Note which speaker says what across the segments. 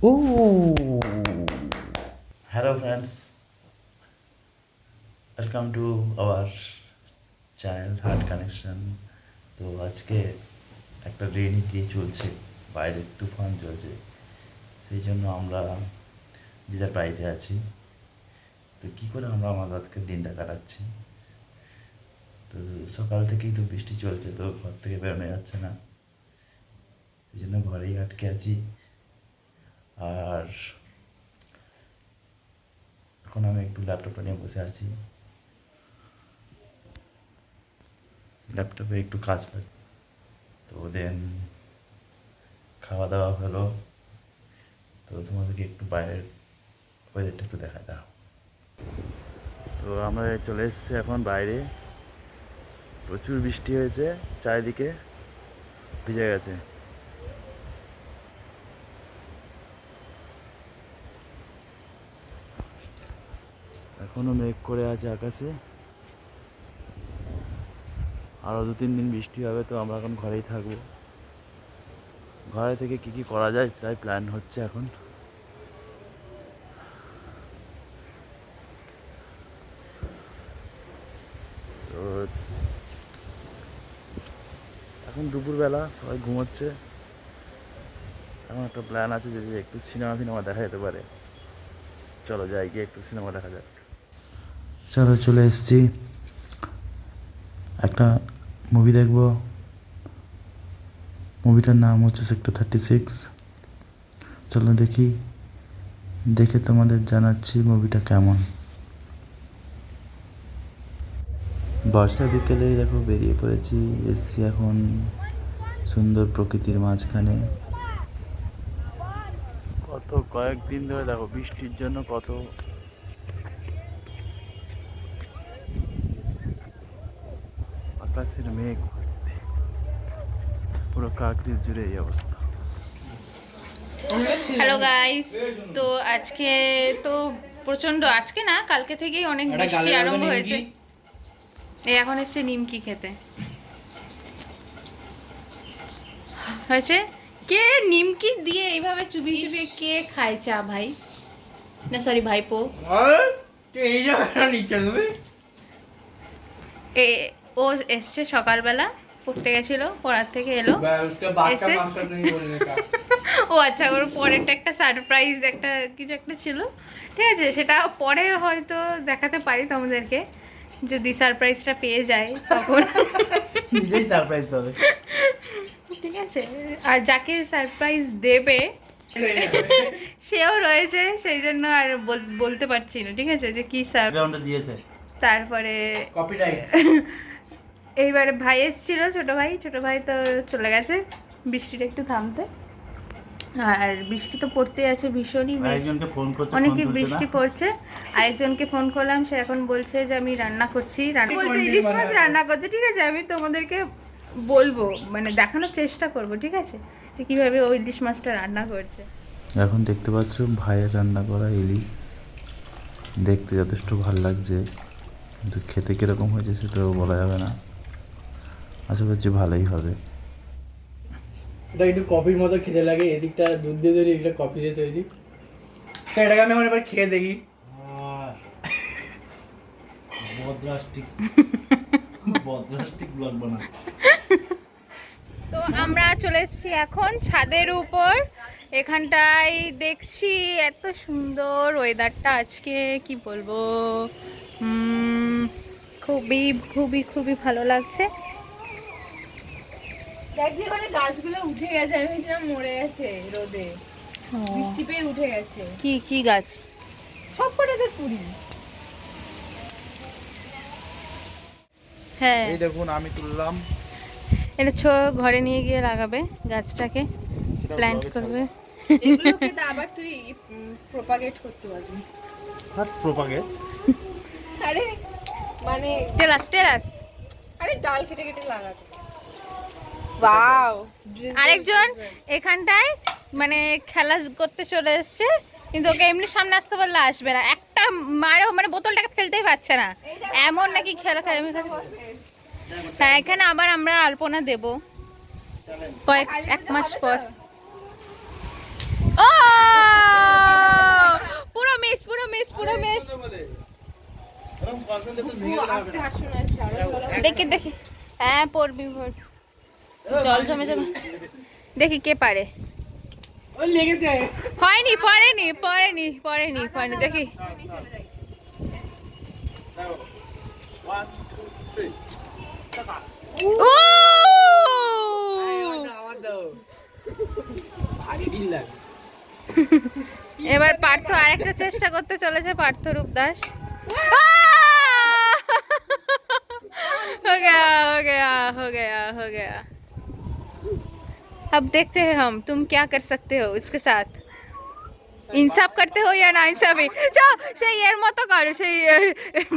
Speaker 1: Oh, hello friends, welcome to our channel heart connection. তো আজকে একটা রেইনি ডে চলছে, বাইরে তুফান চলছে, সেই জন্য আমরা যে যার বাড়িতে আছি। তো কী করে আমরা আমাদের আজকে দিনটা কাটাচ্ছি, তো সকাল থেকেই তো বৃষ্টি চলছে, তো ঘর থেকে বেরোনো যাচ্ছে না, সেই জন্য ঘরেই আটকে আছি। আর এখন আমি একটু ল্যাপটপটা নিয়ে বসে আছি, ল্যাপটপে একটু কাজ পাই। তো দেন খাওয়া দাওয়া হলো, তো তোমাদেরকে একটু বাইরের ওয়েদারটা একটু দেখা দাও। তো আমরা চলে এসেছি এখন বাইরে, প্রচুর বৃষ্টি হয়েছে, চারিদিকে ভিজে গেছে। এখনো মেঘ করে আছে আকাশে, আরও 2-3 দিন বৃষ্টি হবে, তো আমরা এখন ঘরেই থাকবো। ঘরে থেকে কি কি করা যায় তাই প্ল্যান হচ্ছে এখন। তো এখন দুপুরবেলা, সবাই ঘুমোচ্ছে। এখন একটা প্ল্যান আছে যে একটু সিনেমা দেখা যেতে পারে। চলো যাই, গিয়ে একটু সিনেমা দেখা যাক। চলো চলে এসেছি, একটা মুভি দেখবো। মুভিটার নাম হচ্ছে সেক্টর 36। চলো দেখি, দেখে তোমাদের জানাচ্ছি মুভিটা কেমন। বর্ষা বিকেলে দেখো বেরিয়ে পড়েছি, এসছি এখন সুন্দর প্রকৃতির মাঝখানে। কয়েকদিন ধরে দেখো বৃষ্টির জন্য কত আকাশের মেঘ ভর্তি, পুরো কাকদ্বীপ জুড়ে এই অবস্থা।
Speaker 2: হ্যালো গাইস, তো আজকে তো প্রচন্ড, আজকে না কালকে থেকেই অনেক বৃষ্টি আরম্ভ হয়েছে। এই এখন এসছে নিমকি খেতে হয়েছে। কে নিমকি দিয়ে এইভাবে চুবিয়ে চুবিয়ে কে খায় চা ভাই? না সরি ভাইপো। এ ও এসছে সকালবেলা, পড়তে গেছিল, পড়ার থেকে এলো এসে ও আচ্ছা, ওর পরেরটা একটা সারপ্রাইজ, একটা কিছু একটা ছিল, ঠিক আছে, সেটা পরে হয়তো দেখাতে পারি তোমাদেরকে, যদি সারপ্রাইজটা পেয়ে যায় তখন
Speaker 1: নিজেই সারপ্রাইজ পাবে,
Speaker 2: ঠিক আছে। আর যাকে সারপ্রাইজ দেবে সেও রয়েছে, সেই জন্য আর বলতে পারছি না, ঠিক আছে, যে কি
Speaker 1: ব্যাকগ্রাউন্ডে দিয়েছে।
Speaker 2: তারপরে
Speaker 1: কপিরাইট।
Speaker 2: এইবারে ভাই এসেছিল, ছোট ভাই তো চলে গেছে বৃষ্টিটা একটু থামতে। আর বৃষ্টি তো পড়তে আছে ভীষণই, অনেকই বৃষ্টি পড়ছে। আরেকজনকে ফোন করলাম, সে এখন বলছে যে আমি রান্না করছি, বলছে ইলিশ মাছ রান্না করছে, ঠিক আছে, আমি তোমাদেরকে বলবো, মানে দেখানোর চেষ্টা করব, ঠিক আছে, যে কীভাবে ওই ইলিশ মাছটা রান্না করছে।
Speaker 1: এখন দেখতে পাচ্ছ ভাইয়ের রান্না করা ইলিশ, দেখতে যথেষ্ট ভালো লাগছে, কিন্তু খেতে কীরকম হয়েছে সেটাও বলা যাবে না। আশা করছি ভালোই হবে।
Speaker 3: এটা একটু কফির মতো খেতে লাগে, এদিকটা দুধ দিয়ে তৈরি, এদিকটা কফি দিয়ে তৈরি। তো এটাকে আমি এখন এবার খেয়ে দেখি।
Speaker 1: বদরাস্টিক ব্লগ বানা।
Speaker 2: তো আমরা চলে এসেছি এখন ছাদের উপর, এখানটায় দেখছি এত সুন্দর ওয়েদারটা আজকে, কি বলবো, খুবই খুবই খুবই ভালো লাগছে।
Speaker 4: দেখছি ওখানে গাছগুলো উঠে গেছে, আমি ভেবেছিলাম মরে গেছে রোদে, বৃষ্টি পেয়ে উঠে গেছে।
Speaker 2: কি কি গাছ?
Speaker 4: সব কটাতে কুড়ি।
Speaker 2: হ্যাঁ,
Speaker 1: এই দেখুন আমি তুললাম,
Speaker 2: এটা ঘরে নিয়ে গিয়ে লাগাবে গাছটাকে, প্ল্যান্ট করবে।
Speaker 4: এগুলোকে তো আবার তুই প্রপাগেট করতে পারবি।
Speaker 1: হোয়াটস প্রপাগেট?
Speaker 4: আরে মানে
Speaker 2: টেরাস।
Speaker 4: আরে ডাল কেটে কেটে লাগাতে। ওয়াও,
Speaker 2: আরেকজন এখানটায় মানে খেলা করতে চলে এসছে, কিন্তু ওকে এমনি সামনে আসতে বললে আসবে না, একটা মারেও মানে বোতলটাকে ফেলতেই পারছে না, এমন নাকি খেলা খেলে। হ্যাঁ, এখানে আবার আমরা আলপনা দেব এক মাস পর। ও
Speaker 4: আস্তে হাসো না, সারা
Speaker 2: দেখি দেখি, হ্যাঁ পড়বি পড়, জল জমে যাবে। দেখি কে পারে।
Speaker 3: ওই লেগেছে।
Speaker 2: হয়নি, পড়েনি পড়েনি পড়েনি পড়েনি, দেখি। ও
Speaker 3: আমার দাও। আগে দিল্লা।
Speaker 2: এবার পার্থ আরেকটা চেষ্টা করতে চলেছে, পার্থ রূপ দাস। हो गया हो गया हो गया हो गया। अब देखते हैं हम तुम क्या कर सकते हो इसके साथ, ইনসাফ করতে हो या না ইনসাফি। যাও সেই এর মতো করে, সেই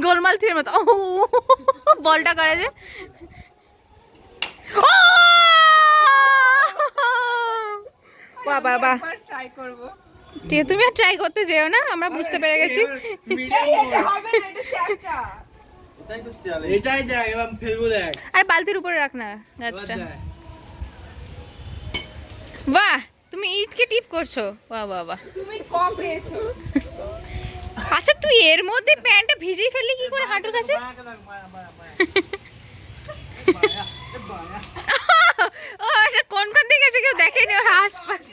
Speaker 2: গোলমাল থির মতো বলটা করে যে। ও বাহ বাহ বাহ,
Speaker 4: ট্রাই করব।
Speaker 2: ঠিক আছে, তুমি আর ট্রাই করতে যেও না, আমরা বুঝতে পেরে গেছি।
Speaker 4: এটা হবে না, এটা চ্যাপটা।
Speaker 3: এটাই দেখ, এবার ফেলবো দেখ।
Speaker 2: আর বালতির উপরে রাখ না গাছটা।
Speaker 3: এবার দেখ।
Speaker 2: বাহ, তুমি ইটকে টিপ করছো, বাহ বাহ বাহ।
Speaker 4: তুমি কম পেয়েছো।
Speaker 2: আচ্ছা তুই এর মধ্যে প্যান্টটা ভিজিয়ে ফেললি কি করে হাঁটুর কাছে?
Speaker 3: মায়াকে দেখ, মায়া, মায়া, মায়া। মায়া,
Speaker 2: ও এটা কোন দিকে গেছে কেউ দেখেনি, ওর আশপাশ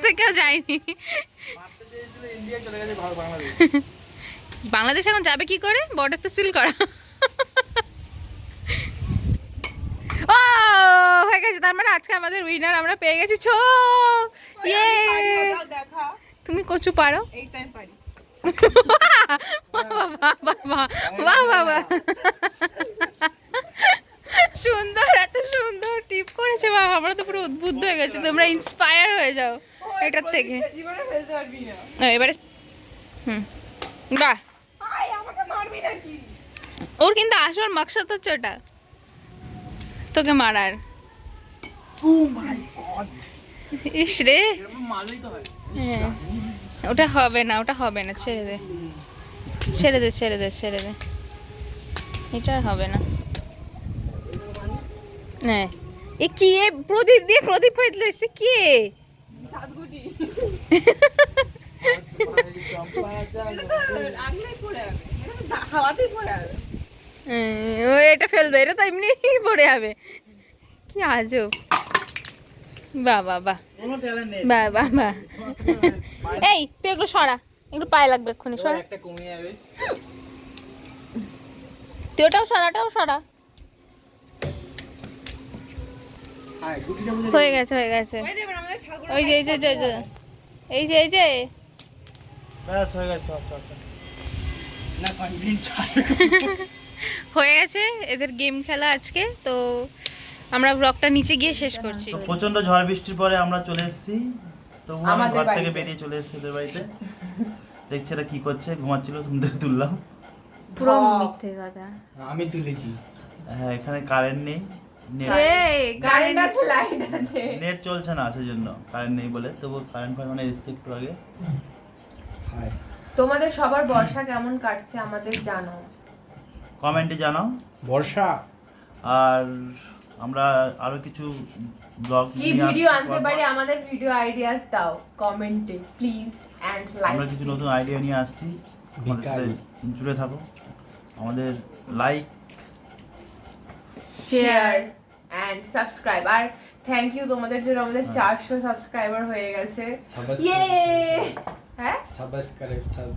Speaker 2: থেকে কেউ যায়নি।
Speaker 3: মারতে চেয়েছিল, ইন্ডিয়া চলে গেছে বাংলাদেশ।
Speaker 2: বাংলাদেশ এখন যাবে কি করে, বর্ডার তো সিল করা। ও হয়ে গেছে, তার মানে আজকে আমাদের উইনার আমরা পেয়ে গেছি। ছো ইয়ে,
Speaker 4: ওটাও দেখা।
Speaker 2: তুমি কচু পারো।
Speaker 4: এই টাইম পারি।
Speaker 2: বাহ বাহ বাহ বাহ বাহ বাহ বাহ। সুন্দর, এত সুন্দর টিপ করেছে, বাহ আমরা তো পুরো উদ্বুদ্ধ হয়ে গেছি। তোমরা ইন্সপায়ার হয়ে যাও এটার থেকে।
Speaker 4: জীবনে ফেলতে পারবি না।
Speaker 2: এবারে বাহ,
Speaker 4: আয় আমাকে মারবি নাকি?
Speaker 2: ওর কিন্তু আসল মাকসাদ হচ্ছে ওটা, তোকে মারার।
Speaker 3: ও মাই গড,
Speaker 2: ইস রে,
Speaker 3: এরকম মারলেই তো হয়।
Speaker 2: হ্যাঁ, ওটা হবে না, ওটা হবে না, ছেড়ে দে ছেড়ে দে ছেড়ে দে ছেড়ে দে, এটা আর হবে না। হ্যাঁ, এ কি এ প্রদীপ দিয়ে প্রদীপ হইলে সে কি এ?
Speaker 4: সাতগুটি।
Speaker 3: চম্পা চাল।
Speaker 4: আগলেই পড়ে যাবে। এটা তো হাওয়াতেই পড়ে যাবে।
Speaker 2: ও এটা ফেলবে, এটা তো এমনি পড়ে যাবে। কি আজব, বাহ বাহ বাহ
Speaker 3: কোনো ট্যালেন্ট নেই।
Speaker 2: বাহ বাহ বাহ। এই তুই এগুলো সরা, এগুলো পায়ে লাগবে এক্ষুনি,
Speaker 3: এবার
Speaker 2: সরা।
Speaker 3: একটা কমে যাবে।
Speaker 2: তুই ওটাও সরাটাও সরা।
Speaker 3: হ্যাঁ, গুটিটা বুঝে
Speaker 2: হয়ে গেছে হয়ে গেছে।
Speaker 4: ওই যে এবার আমাদের ঠাকুর
Speaker 2: ওই যে এই যে এই যে এই যে
Speaker 3: ব্যাস হয়ে গেছে, সব সব সব। না কনভিন্স
Speaker 2: হয়ে গেছে এদের গেম খেলা আজকে। তো আমরা ব্লগটা নিচে গিয়ে শেষ করছি।
Speaker 1: তো প্রচন্ড ঝড় বৃষ্টির পরে আমরা চলে এসেছি, তো আমি
Speaker 4: আমাদের
Speaker 1: ঘর থেকে
Speaker 4: বাড়িতে।
Speaker 1: বেরিয়ে চলে এসেছি এদের বাড়িতে। দেখছি এরা কি করছে, ঘুমাচ্ছিল, তুমি থেকে তুললাম।
Speaker 2: পুরো মিথ্যে কথা।
Speaker 3: আমি তুলেছি।
Speaker 1: হ্যাঁ, এখানে কারেন্ট নেই, নেট
Speaker 2: এই
Speaker 4: কারেন্ট আছে, লাইট আছে।
Speaker 1: নেট চলছে না, সেজন্য কারেন্ট নেই বলে। তবু কারেন্ট মানে এসছে একটু আগে।
Speaker 3: হাই,
Speaker 4: তোমাদের সবার বর্ষা কেমন কাটছে আমাদের জানাও।
Speaker 1: কমেন্টে জানাও।
Speaker 3: বর্ষা
Speaker 1: আর আমরা আরো কিছু ব্লগ
Speaker 4: কি ভিডিও আনতে পারি আমাদের ভিডিও আইডিয়াস দাও কমেন্টে প্লিজ এন্ড লাইক।
Speaker 1: আমরা কিছু নতুন আইডিয়া নিয়ে আসছি, আমাদের সাথে জুড়ে থাকো। আমাদের লাইক,
Speaker 4: শেয়ার এন্ড সাবস্ক্রাইব। আর থ্যাংক ইউ তোমাদের জন্য, আমাদের 400 সাবস্ক্রাইবার হয়ে গেছে। ইয়ে হ্যাঁ
Speaker 3: সাবস্ক্রাইব সব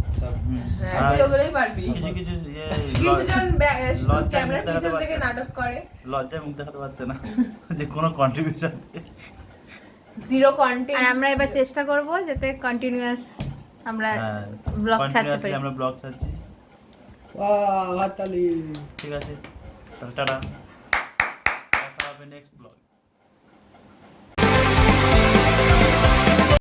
Speaker 4: হ্যাঁ, তুই ওগুলোই পারবি।
Speaker 1: কিছু কিছু
Speaker 4: কিছুজন
Speaker 1: লজ্জায়
Speaker 4: ক্যামেরার
Speaker 1: মুখ দেখাতে
Speaker 4: পিছন থেকে
Speaker 1: পারছে না।
Speaker 4: নাটক করে।
Speaker 1: লজ্জায় মুখ দেখাতে পারছে না যে কোনো কন্ট্রিবিউশন।
Speaker 4: Zero content.
Speaker 2: আর আমরা এবার চেষ্টা করব যাতে কন্টিনিউয়াস আমরা ব্লগ ছাড়তে পারি।
Speaker 1: আমরা ব্লগ ছাড়ছি।
Speaker 3: বাহ হাততালি।
Speaker 1: ঠিক আছে, তাহলে টাটা, দেখা হবে নেক্সট ব্লগ।